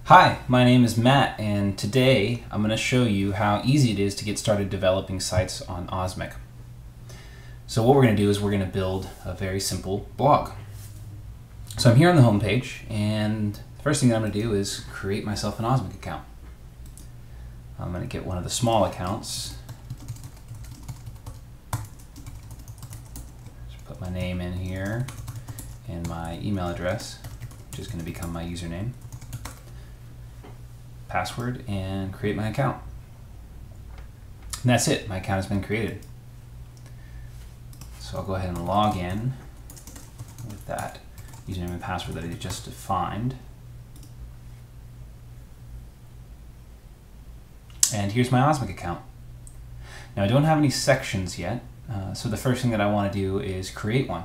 Hi, my name is Matt, and today I'm going to show you how easy it is to get started developing sites on Osmek. So what we're going to do is we're going to build a very simple blog. So I'm here on the home page, and the first thing that I'm going to do is create myself an Osmek account. I'm going to get one of the small accounts. Just put my name in here and my email address, which is going to become my username, password, and create my account. And that's it. My account has been created. So I'll go ahead and log in with that username and password that I just defined. And here's my Osmek account. Now I don't have any sections yet, so the first thing that I want to do is create one.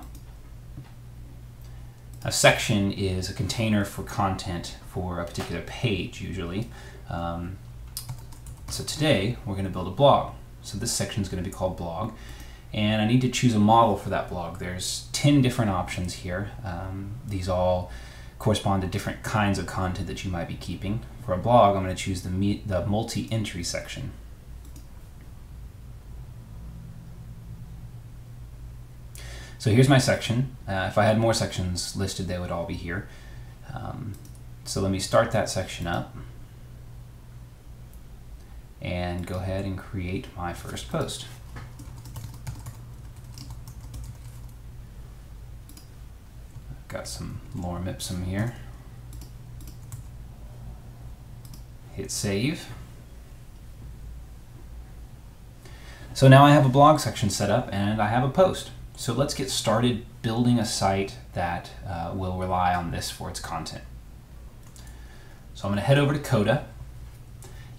A section is a container for content for a particular page, usually. So today we're going to build a blog. So this section is going to be called blog, and I need to choose a model for that blog. There's 10 different options here. These all correspond to different kinds of content that you might be keeping. For a blog, I'm going to choose the multi-entry section. So here's my section. If I had more sections listed, they would all be here. So let me start that section up and go ahead and create my first post. I've got some lorem ipsum here. Hit save. So now I have a blog section set up and I have a post. So let's get started building a site that will rely on this for its content. So I'm going to head over to Coda,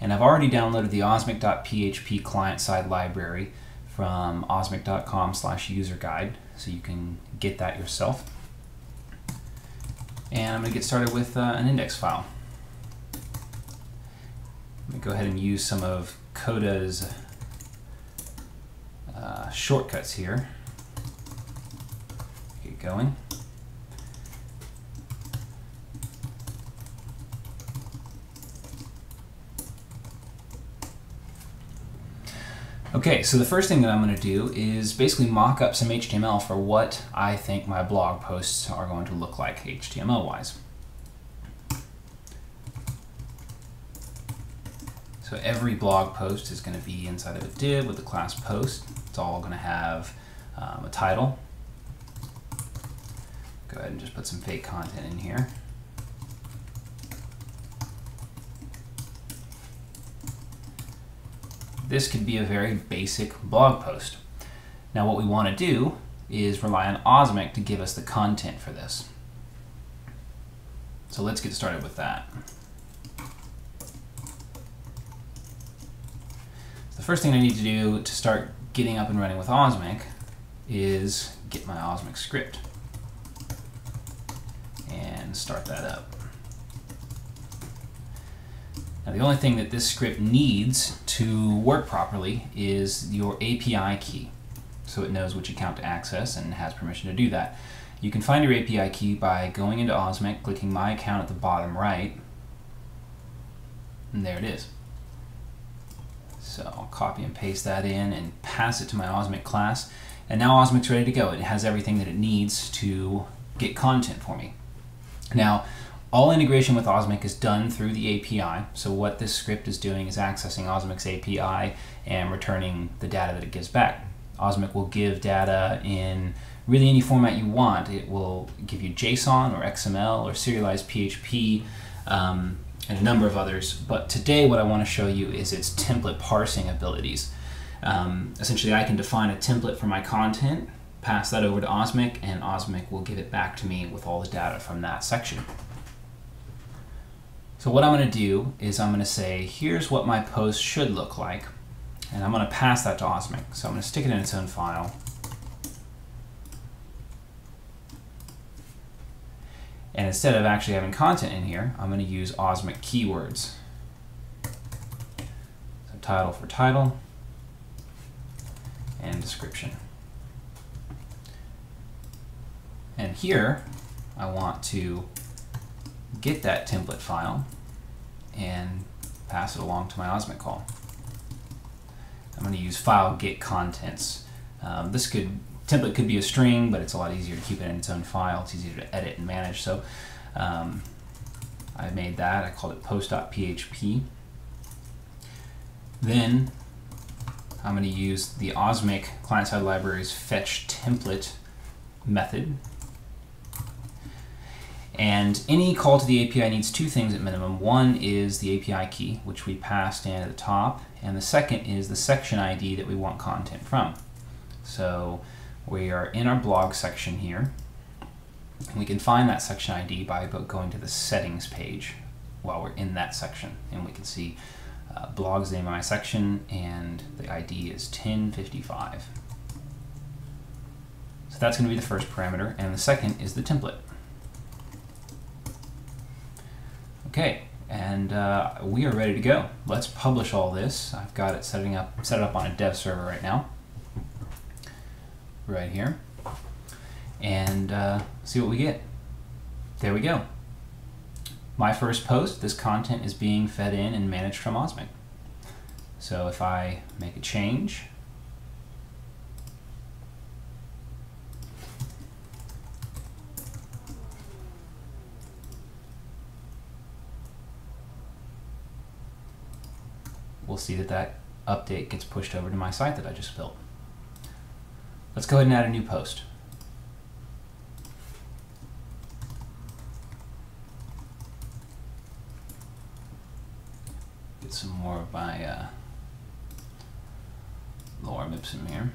and I've already downloaded the osmek.php client-side library from osmek.com/user-guide, so you can get that yourself. And I'm going to get started with an index file. Let me go ahead and use some of Coda's shortcuts here. Going. Okay, so the first thing that I'm going to do is basically mock up some HTML for what I think my blog posts are going to look like HTML-wise. So every blog post is going to be inside of a div with the class post. It's all going to have a title. Go ahead and just put some fake content in here. This could be a very basic blog post. Now what we want to do is rely on Osmek to give us the content for this. So let's get started with that. The first thing I need to do to start getting up and running with Osmek is get my Osmek script and start that up. Now the only thing that this script needs to work properly is your API key, so it knows which account to access and has permission to do that. You can find your API key by going into Osmek, clicking My Account at the bottom right, and there it is. So I'll copy and paste that in and pass it to my Osmek class, and now Osmek's ready to go. It has everything that it needs to get content for me. Now, all integration with Osmek is done through the API, so what this script is doing is accessing Osmek's API and returning the data that it gives back. Osmek will give data in really any format you want. It will give you JSON or XML or serialized PHP and a number of others, but today what I want to show you is its template parsing abilities. Essentially, I can define a template for my content, pass that over to Osmek, and Osmek will give it back to me with all the data from that section. So what I'm going to do is I'm going to say, here's what my post should look like, and I'm going to pass that to Osmek. So I'm going to stick it in its own file. And instead of actually having content in here, I'm going to use Osmek keywords. So title for title, and description. And here, I want to get that template file and pass it along to my Osmek call. I'm going to use file get contents. Template could be a string, but it's a lot easier to keep it in its own file. It's easier to edit and manage. So I made that. I called it post.php. Then I'm going to use the Osmek client-side library's fetch template method. And any call to the API needs two things at minimum. One is the API key, which we passed in at the top, and the second is the section ID that we want content from. So we are in our blog section here, and we can find that section ID by going to the settings page while we're in that section, and we can see blog's name of my section, and the ID is 1055. So that's going to be the first parameter, and the second is the template. Okay, and we are ready to go. Let's publish all this. I've got it set it up on a dev server right now, right here, and see what we get. There we go. My first post, this content is being fed in and managed from Osmek. So if I make a change, we'll see that update gets pushed over to my site that I just built. Let's go ahead and add a new post. Get some more of my lorem ipsum here.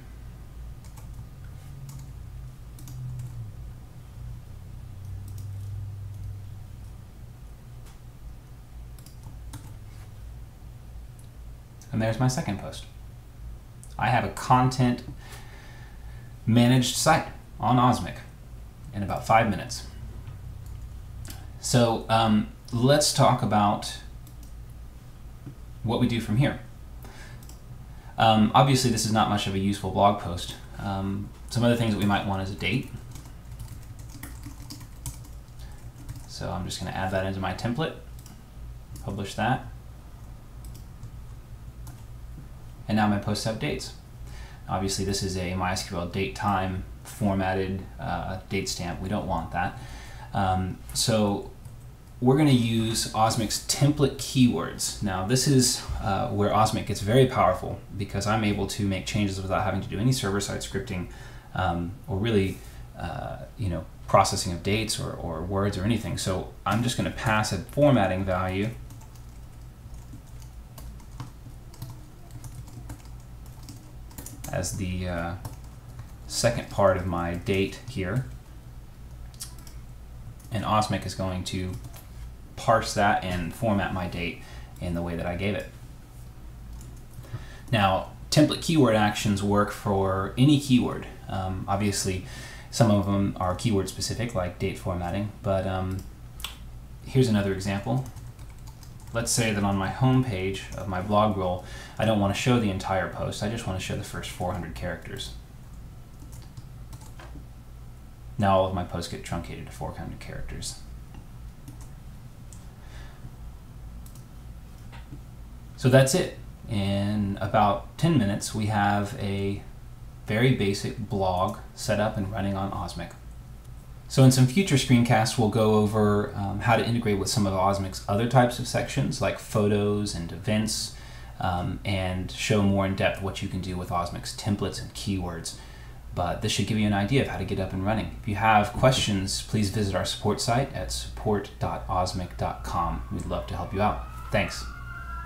And there's my second post. I have a content managed site on Osmek in about 5 minutes. So let's talk about what we do from here. Obviously this is not much of a useful blog post. Some other things that we might want is a date. So I'm just going to add that into my template, publish that. And now my posts have dates. Obviously this is a MySQL date time formatted date stamp. We don't want that. So we're going to use Osmek's template keywords. Now this is where Osmek gets very powerful, because I'm able to make changes without having to do any server-side scripting or really processing of dates or words or anything. So I'm just going to pass a formatting value as the second part of my date here, and Osmek is going to parse that and format my date in the way that I gave it. Now, template keyword actions work for any keyword. Obviously, some of them are keyword specific, like date formatting, but here's another example. Let's say that on my home page of my blog roll, I don't want to show the entire post, I just want to show the first 400 characters. Now all of my posts get truncated to 400 characters. So that's it. In about 10 minutes, we have a very basic blog set up and running on Osmek. So in some future screencasts, we'll go over how to integrate with some of Osmek's other types of sections, like photos and events, and show more in depth what you can do with Osmek's templates and keywords. But this should give you an idea of how to get up and running. If you have questions, please visit our support site at support.osmek.com. We'd love to help you out. Thanks.